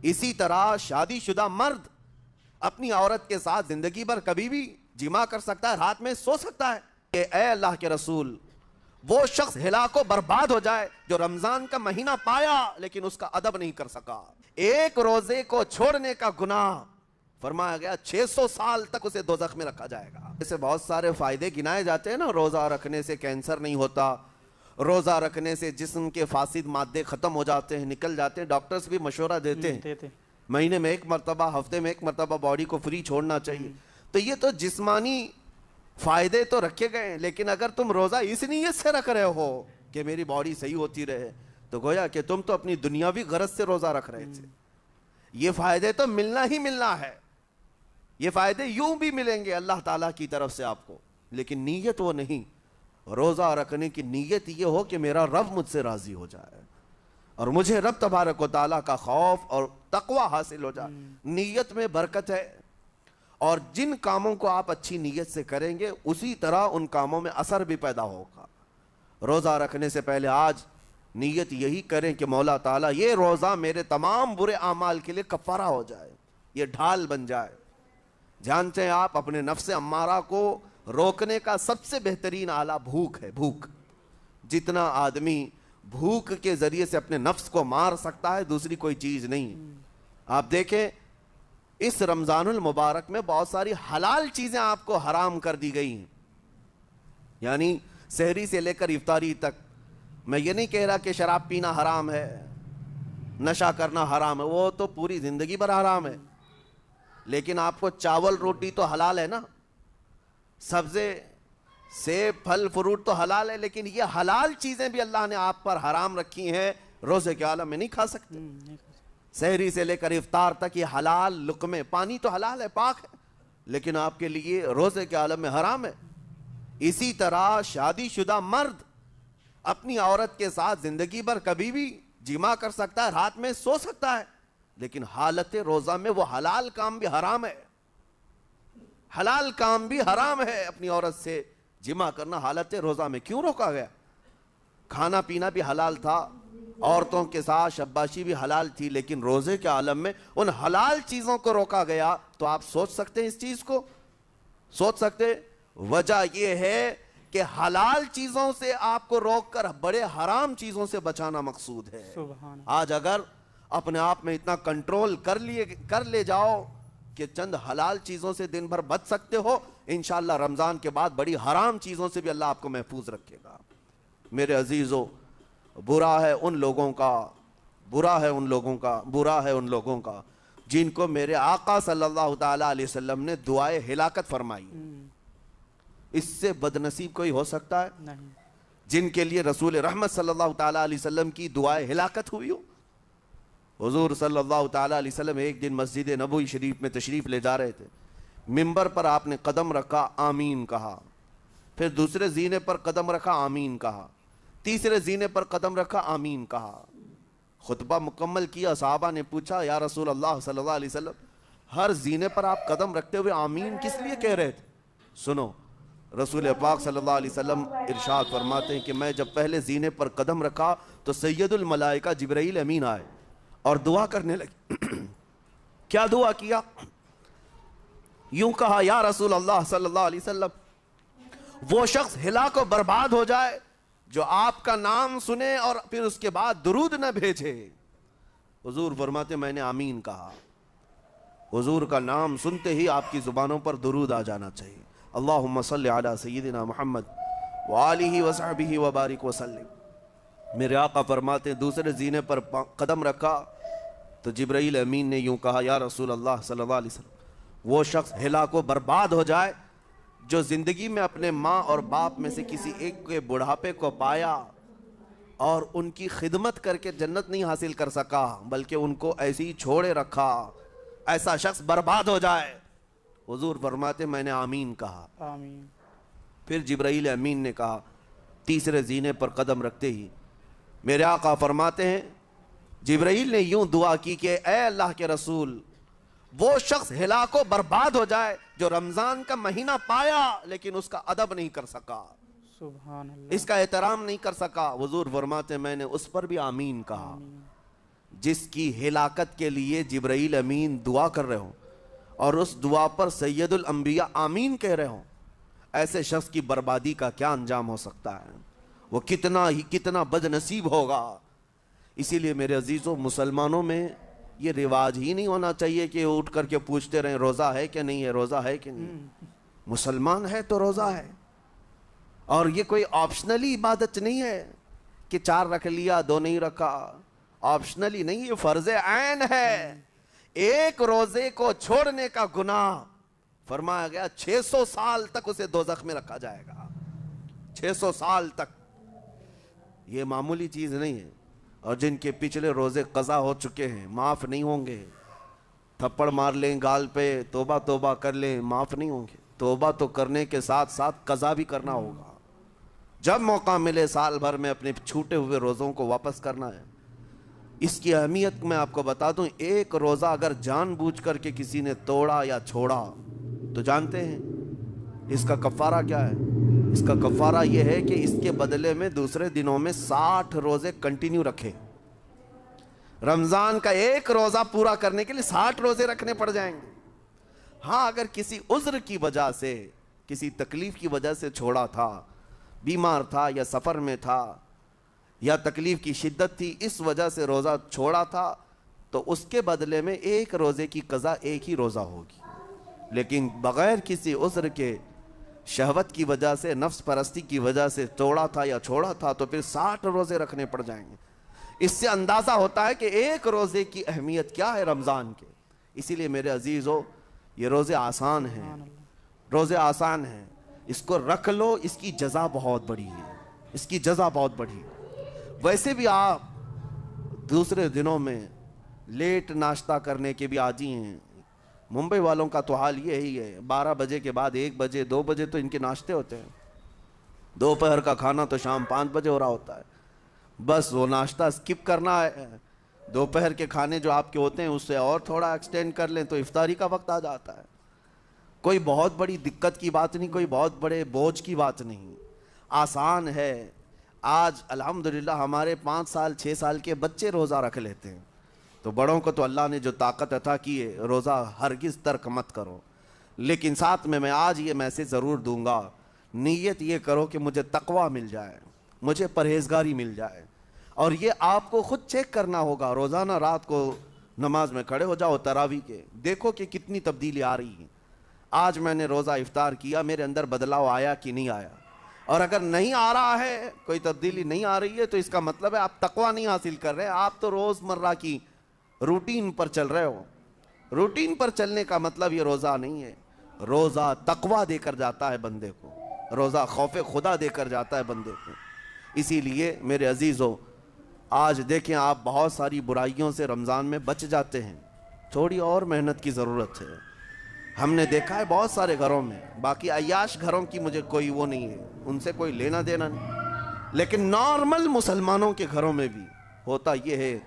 اسی طرح شادی شدہ مرد اپنی عورت کے ساتھ زندگی بھر کبھی بھی جمع کر سکتا ہے، رات میں سو سکتا ہے. کہ اے اللہ کے رسول، وہ شخص ہلاک و برباد ہو جائے جو رمضان کا مہینہ پایا لیکن اس کا ادب نہیں کر سکا. ایک روزے کو چھوڑنے کا گناہ فرمایا گیا 600 سال تک اسے دوزخ میں رکھا جائے گا. اسے بہت سارے فائدے گنائے جاتے ہیں نا. روزہ رکھنے سے کینسر نہیں ہوتا، روزہ رکھنے سے جسم کے فاسد مادے ختم ہو جاتے ہیں، نکل جاتے ہیں. ڈاکٹرز بھی مشورہ دیتے ہیں مہینے میں ایک مرتبہ، ہفتے میں ایک مرتبہ باڈی کو فری چھوڑنا چاہیے. تو یہ تو جسمانی فائدے تو رکھے گئے ہیں، لیکن اگر تم روزہ اس نیت سے رکھ رہے ہو کہ میری باڈی صحیح ہوتی رہے، تو گویا کہ تم تو اپنی دنیاوی غرض سے روزہ رکھ رہے تھے. یہ فائدے تو ملنا ہی ملنا ہے، یہ فائدے یوں بھی ملیں گے اللہ تعالیٰ کی طرف سے آپ کو، لیکن نیت وہ نہیں. روزہ رکھنے کی نیت یہ ہو کہ میرا رب مجھ سے راضی ہو جائے اور مجھے رب تبارک و تعالیٰ کا خوف اور تقوی حاصل ہو جائے. نیت میں برکت ہے، اور جن کاموں کو آپ اچھی نیت سے کریں گے اسی طرح ان کاموں میں اثر بھی پیدا ہوگا. روزہ رکھنے سے پہلے آج نیت یہی کریں کہ مولا تعالیٰ یہ روزہ میرے تمام برے اعمال کے لیے کفارہ ہو جائے، یہ ڈھال بن جائے. جانتے ہیں آپ اپنے نفس امارہ کو روکنے کا سب سے بہترین آلہ بھوک ہے. بھوک، جتنا آدمی بھوک کے ذریعے سے اپنے نفس کو مار سکتا ہے دوسری کوئی چیز نہیں. آپ دیکھیں اس رمضان المبارک میں بہت ساری حلال چیزیں آپ کو حرام کر دی گئی ہیں. یعنی سحری سے لے کر افطاری تک. میں یہ نہیں کہہ رہا کہ شراب پینا حرام ہے، نشہ کرنا حرام ہے، وہ تو پوری زندگی بھر حرام ہے. لیکن آپ کو چاول روٹی تو حلال ہے نا، سبزے سیب پھل فروٹ تو حلال ہے، لیکن یہ حلال چیزیں بھی اللہ نے آپ پر حرام رکھی ہیں. روزے کے عالم میں نہیں کھا سکتے. سحری سے لے کر افطار تک یہ حلال لقمے، پانی تو حلال ہے، پاک ہے، لیکن آپ کے لیے روزے کے عالم میں حرام ہے. اسی طرح شادی شدہ مرد اپنی عورت کے ساتھ زندگی بھر کبھی بھی جمع کر سکتا ہے، رات میں سو سکتا ہے، لیکن حالت روزہ میں وہ حلال کام بھی حرام ہے. حلال کام بھی حرام ہے، اپنی عورت سے جمع کرنا حالت روزہ میں کیوں روکا گیا؟ کھانا پینا بھی حلال تھا، عورتوں کے ساتھ شباشی بھی حلال تھی، لیکن روزے کے عالم میں ان حلال چیزوں کو روکا گیا. تو آپ سوچ سکتے ہیں اس چیز کو؟ سوچ سکتے؟ وجہ یہ ہے کہ حلال چیزوں سے آپ کو روک کر بڑے حرام چیزوں سے بچانا مقصود ہے. آج اگر اپنے آپ میں اتنا کنٹرول کر لے جاؤ کہ چند حلال چیزوں سے دن بھر بچ سکتے ہو، انشاءاللہ رمضان کے بعد بڑی حرام چیزوں سے بھی اللہ آپ کو محفوظ رکھے گا. میرے عزیزو، برا ہے ان لوگوں کا جن کو میرے آقا صلی اللہ تعالیٰ علیہ وسلم نے دعائے ہلاکت فرمائی. اس سے بدنصیب کوئی ہو سکتا ہے؟ نہیں. جن کے لیے رسول رحمت صلی اللہ تعالیٰ علیہ وسلم کی دعائے ہلاکت ہوئی ہو. حضور صلی اللہ تعالیٰ علیہ وسلم ایک دن مسجد نبوی شریف میں تشریف لے جا رہے تھے. منبر پر آپ نے قدم رکھا، آمین کہا. پھر دوسرے زینے پر قدم رکھا، آمین کہا. تیسرے زینے پر قدم رکھا، آمین کہا. خطبہ مکمل کیا. صحابہ نے پوچھا یا رسول اللہ صلی اللہ علیہ وسلم، ہر زینے پر آپ قدم رکھتے ہوئے آمین کس لیے کہہ رہے تھے؟ سنو، رسول پاک صلی اللہ علیہ وسلم ارشاد فرماتے ہیں کہ میں جب پہلے زینے پر قدم رکھا تو سید الملائکہ جبرائیل امین آئے اور دعا کرنے لگے. کیا دعا کیا؟ یوں کہا، یا رسول اللہ صلی اللہ علیہ وسلم، وہ شخص ہلاک و برباد ہو جائے جو آپ کا نام سنے اور پھر اس کے بعد درود نہ بھیجے. حضور فرماتے میں نے آمین کہا. حضور کا نام سنتے ہی آپ کی زبانوں پر درود آ جانا چاہیے. اللہم صلی علی سیدنا محمد وآلہ وصحبہ وبارک وسلم. میرے آقا فرماتے دوسرے زینے پر قدم رکھا تو جبرائیل امین نے یوں کہا، یا رسول اللہ صلی اللہ علیہ وسلم، وہ شخص ہلاک و برباد ہو جائے جو زندگی میں اپنے ماں اور باپ میں سے کسی ایک کے بڑھاپے کو پایا اور ان کی خدمت کر کے جنت نہیں حاصل کر سکا بلکہ ان کو ایسے ہی چھوڑے رکھا، ایسا شخص برباد ہو جائے. حضور فرماتے میں نے آمین کہا. آمین. پھر جبرائیل امین نے کہا تیسرے زینے پر قدم رکھتے ہی. میرے آقا فرماتے ہیں جبرائیل نے یوں دعا کی کہ اے اللہ کے رسول، وہ شخص ہلاک و برباد ہو جائے جو رمضان کا مہینہ پایا لیکن اس کا ادب نہیں کر سکا، سبحان اللہ، اس کا احترام نہیں کر سکا. حضور فرماتے میں نے اس پر بھی آمین کہا. جس کی ہلاکت کے لیے جبرائیل امین دعا کر رہے ہوں اور اس دعا پر سید الانبیاء آمین کہہ رہے ہوں، ایسے شخص کی بربادی کا کیا انجام ہو سکتا ہے؟ وہ کتنا بد نصیب ہوگا۔ اسی لیے میرے عزیزوں، مسلمانوں میں یہ رواج ہی نہیں ہونا چاہیے کہ اٹھ کر کے پوچھتے رہیں روزہ ہے کہ نہیں ہے، روزہ ہے کہ نہیں۔ مسلمان ہے تو روزہ ہے، اور یہ کوئی آپشنلی عبادت نہیں ہے کہ 4 رکھ لیا 2 نہیں رکھا، آپشنلی نہیں، یہ فرض عین ہے۔ ایک روزے کو چھوڑنے کا گناہ فرمایا گیا 600 سال تک اسے دوزخ میں رکھا جائے گا، 600 سال تک۔ یہ معمولی چیز نہیں ہے۔ اور جن کے پچھلے روزے قضا ہو چکے ہیں معاف نہیں ہوں گے، تھپڑ مار لیں گال پہ، توبہ توبہ کر لیں، معاف نہیں ہوں گے۔ توبہ تو کرنے کے ساتھ ساتھ قضا بھی کرنا ہوگا، جب موقع ملے سال بھر میں اپنے چھوٹے ہوئے روزوں کو واپس کرنا ہے۔ اس کی اہمیت میں آپ کو بتا دوں، ایک روزہ اگر جان بوجھ کر کے کسی نے توڑا یا چھوڑا تو جانتے ہیں اس کا کفارہ کیا ہے؟ اس کا کفارہ یہ ہے کہ اس کے بدلے میں دوسرے دنوں میں 60 روزے کنٹینیو رکھے۔ رمضان کا ایک روزہ پورا کرنے کے لیے 60 روزے رکھنے پڑ جائیں گے۔ ہاں، اگر کسی عذر کی وجہ سے، کسی تکلیف کی وجہ سے چھوڑا تھا، بیمار تھا یا سفر میں تھا یا تکلیف کی شدت تھی، اس وجہ سے روزہ چھوڑا تھا، تو اس کے بدلے میں ایک روزے کی قضا ایک ہی روزہ ہوگی۔ لیکن بغیر کسی عذر کے، شہوت کی وجہ سے، نفس پرستی کی وجہ سے توڑا تھا یا چھوڑا تھا تو پھر 60 روزے رکھنے پڑ جائیں گے۔ اس سے اندازہ ہوتا ہے کہ ایک روزے کی اہمیت کیا ہے رمضان کے۔ اسی لیے میرے عزیزو، یہ روزے آسان ہیں، روزے آسان ہیں، اس کو رکھ لو، اس کی جزا بہت بڑی ہے، اس کی جزا بہت بڑی ہے۔ ویسے بھی آپ دوسرے دنوں میں لیٹ ناشتہ کرنے کے بھی عادی ہیں۔ ممبئی والوں کا تو حال یہی ہے، 12 بجے کے بعد 1 بجے 2 بجے تو ان کے ناشتے ہوتے ہیں، دوپہر کا کھانا تو شام 5 بجے ہو رہا ہوتا ہے۔ بس وہ ناشتہ سکپ کرنا ہے، دوپہر کے کھانے جو آپ کے ہوتے ہیں اس سے اور تھوڑا ایکسٹینڈ کر لیں تو افطاری کا وقت آ جاتا ہے۔ کوئی بہت بڑی دقت کی بات نہیں، کوئی بہت بڑے بوجھ کی بات نہیں، آسان ہے۔ آج الحمدللہ ہمارے 5 سال 6 سال کے بچے روزہ رکھ لیتے ہیں، تو بڑوں کو تو اللہ نے جو طاقت عطا کی ہے، روزہ ہرگز ترک مت کرو۔ لیکن ساتھ میں آج یہ میسیج ضرور دوں گا، نیت یہ کرو کہ مجھے تقوی مل جائے، مجھے پرہیزگاری مل جائے۔ اور یہ آپ کو خود چیک کرنا ہوگا، روزانہ رات کو نماز میں کھڑے ہو جاؤ تراویح کے، دیکھو کہ کتنی تبدیلی آ رہی ہے۔ آج میں نے روزہ افطار کیا، میرے اندر بدلاؤ آیا کہ نہیں آیا؟ اور اگر نہیں آ رہا ہے، کوئی تبدیلی نہیں آ رہی ہے، تو اس کا مطلب ہے آپ تقوی نہیں حاصل کر رہے، آپ تو روز مرہ کی روٹین پر چل رہے ہو۔ روٹین پر چلنے کا مطلب یہ روزہ نہیں ہے۔ روزہ تقوی دے کر جاتا ہے بندے کو، روزہ خوف خدا دے کر جاتا ہے بندے کو۔ اسی لیے میرے عزیزو، آج دیکھیں آپ بہت ساری برائیوں سے رمضان میں بچ جاتے ہیں، تھوڑی اور محنت کی ضرورت ہے۔ ہم نے دیکھا ہے بہت سارے گھروں میں، باقی عیاش گھروں کی مجھے کوئی وہ نہیں ہے، ان سے کوئی لینا دینا نہیں، لیکن نارمل مسلمانوں کے گھروں میں بھی ہوتا یہ ہے،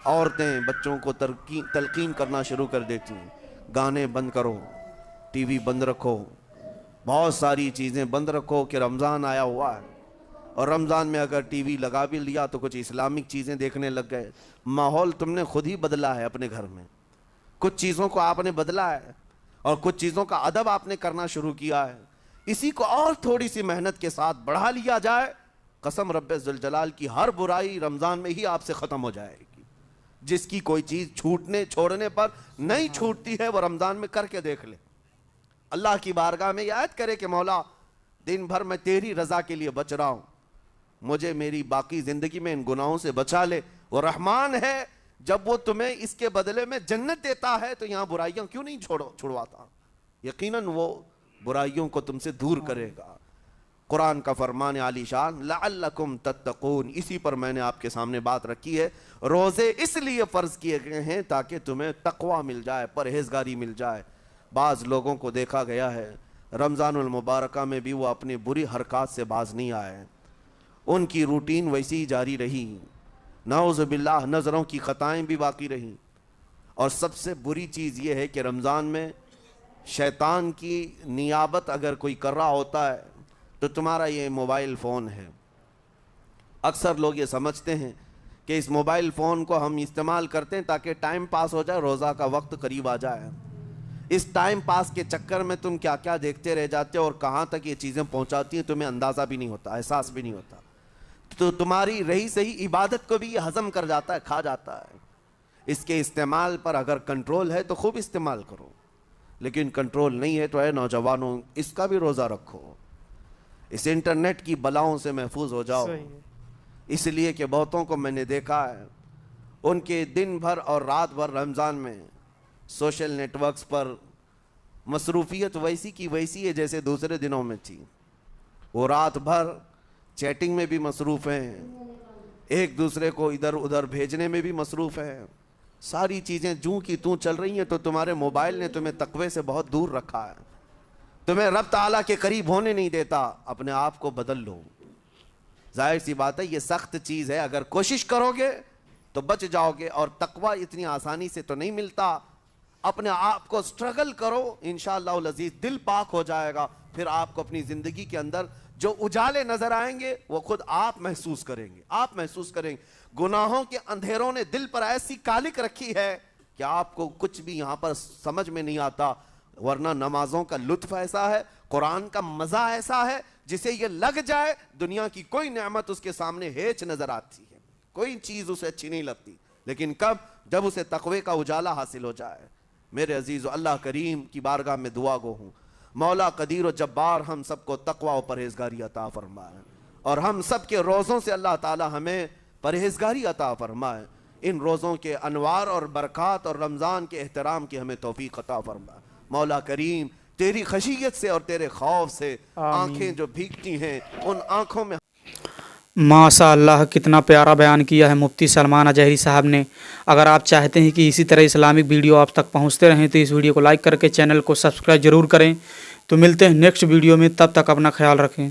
عورتیں بچوں کو تلقین کرنا شروع کر دیتی ہیں، گانے بند کرو، ٹی وی بند رکھو، بہت ساری چیزیں بند رکھو کہ رمضان آیا ہوا ہے۔ اور رمضان میں اگر ٹی وی لگا بھی لیا تو کچھ اسلامک چیزیں دیکھنے لگ گئے۔ ماحول تم نے خود ہی بدلا ہے اپنے گھر میں، کچھ چیزوں کو آپ نے بدلا ہے اور کچھ چیزوں کا ادب آپ نے کرنا شروع کیا ہے۔ اسی کو اور تھوڑی سی محنت کے ساتھ بڑھا لیا جائے، قسم رب ذوالجلال کی، ہر برائی رمضان میں ہی آپ سے ختم ہو جائے گی۔ جس کی کوئی چیز چھوڑنے پر نہیں چھوٹتی ہے، وہ رمضان میں کر کے دیکھ لے، اللہ کی بارگاہ میں یاد کرے کہ مولا دن بھر میں تیری رضا کے لیے بچ رہا ہوں، مجھے میری باقی زندگی میں ان گناہوں سے بچا لے۔ وہ رحمان ہے، جب وہ تمہیں اس کے بدلے میں جنت دیتا ہے تو یہاں برائیاں کیوں نہیں چھڑواتا؟ یقیناً وہ برائیوں کو تم سے دور کرے گا۔ قرآن کا فرمان عالی شان، لعلکم تتقون، اسی پر میں نے آپ کے سامنے بات رکھی ہے۔ روزے اس لیے فرض کیے گئے ہیں تاکہ تمہیں تقوی مل جائے، پرہیزگاری مل جائے۔ بعض لوگوں کو دیکھا گیا ہے رمضان المبارکہ میں بھی وہ اپنی بری حرکات سے باز نہیں آئے، ان کی روٹین ویسی ہی جاری رہی، نعوذ باللہ نظروں کی خطائیں بھی باقی رہیں۔ اور سب سے بری چیز یہ ہے کہ رمضان میں شیطان کی نیابت اگر کوئی کر رہا ہوتا ہے تو تمہارا یہ موبائل فون ہے۔ اکثر لوگ یہ سمجھتے ہیں کہ اس موبائل فون کو ہم استعمال کرتے ہیں تاکہ ٹائم پاس ہو جائے, روزہ کا وقت قریب آ جائے. اس ٹائم پاس کے چکر میں تم کیا کیا دیکھتے رہ جاتے ہو اور کہاں تک یہ چیزیں پہنچاتی ہیں تمہیں اندازہ بھی نہیں ہوتا, احساس بھی نہیں ہوتا. تو تمہاری رہی صحیح عبادت کو بھی یہ ہضم کر جاتا ہے, کھا جاتا ہے. اس کے استعمال پر اگر کنٹرول ہے تو خوب استعمال کرو, لیکن کنٹرول نہیں ہے تو اے نوجوانوں اس کا بھی روزہ رکھو. اس انٹرنیٹ کی بلاؤں سے محفوظ ہو جاؤ. اس لیے کہ بہتوں کو میں نے دیکھا ہے, ان کے دن بھر اور رات بھر رمضان میں سوشل نیٹ ورکس پر مصروفیت ویسی کی ویسی ہے جیسے دوسرے دنوں میں تھی. وہ رات بھر چیٹنگ میں بھی مصروف ہیں, ایک دوسرے کو ادھر ادھر بھیجنے میں بھی مصروف ہیں. ساری چیزیں جوں کی توں چل رہی ہیں. تو تمہارے موبائل نے تمہیں تقوی سے بہت دور رکھا ہے, تمہیں رب تعالیٰ کے قریب ہونے نہیں دیتا. اپنے آپ کو بدل لو. ظاہر سی بات ہے یہ سخت چیز ہے, اگر کوشش کرو گے تو بچ جاؤ گے, اور تقوی اتنی آسانی سے تو نہیں ملتا. اپنے آپ کو سٹرگل کرو, انشاءاللہ العزیز دل پاک ہو جائے گا. پھر آپ کو اپنی زندگی کے اندر جو اجالے نظر آئیں گے وہ خود آپ محسوس کریں گے. آپ محسوس کریں گے گناہوں کے اندھیروں نے دل پر ایسی کالک رکھی ہے کہ آپ کو کچھ بھی یہاں پر سمجھ میں نہیں آتا. ورنہ نمازوں کا لطف ایسا ہے, قرآن کا مزہ ایسا ہے, جسے یہ لگ جائے دنیا کی کوئی نعمت اس کے سامنے ہیچ نظر آتی ہے, کوئی چیز اسے اچھی نہیں لگتی. لیکن کب؟ جب اسے تقوی کا اجالا حاصل ہو جائے. میرے عزیز, اللہ کریم کی بارگاہ میں دعا گو ہوں, مولا قدیر و جبار ہم سب کو تقوی و پرہیزگاری عطا فرمائے, اور ہم سب کے روزوں سے اللہ تعالی ہمیں پرہیزگاری عطا فرمائے. ان روزوں کے انوار اور برکات اور رمضان کے احترام کی ہمیں توفیق عطا فرمائے. مولا کریم تیری خشیت سے اور تیرے خوف سے آنکھیں جو بھیگتی ہیں ان آنکھوں میں. ماشاء اللہ, کتنا پیارا بیان کیا ہے مفتی سلمان اجہری صاحب نے. اگر آپ چاہتے ہیں کہ اسی طرح اسلامک ویڈیو آپ تک پہنچتے رہیں تو اس ویڈیو کو لائک کر کے چینل کو سبسکرائب ضرور کریں. تو ملتے ہیں نیکسٹ ویڈیو میں, تب تک اپنا خیال رکھیں.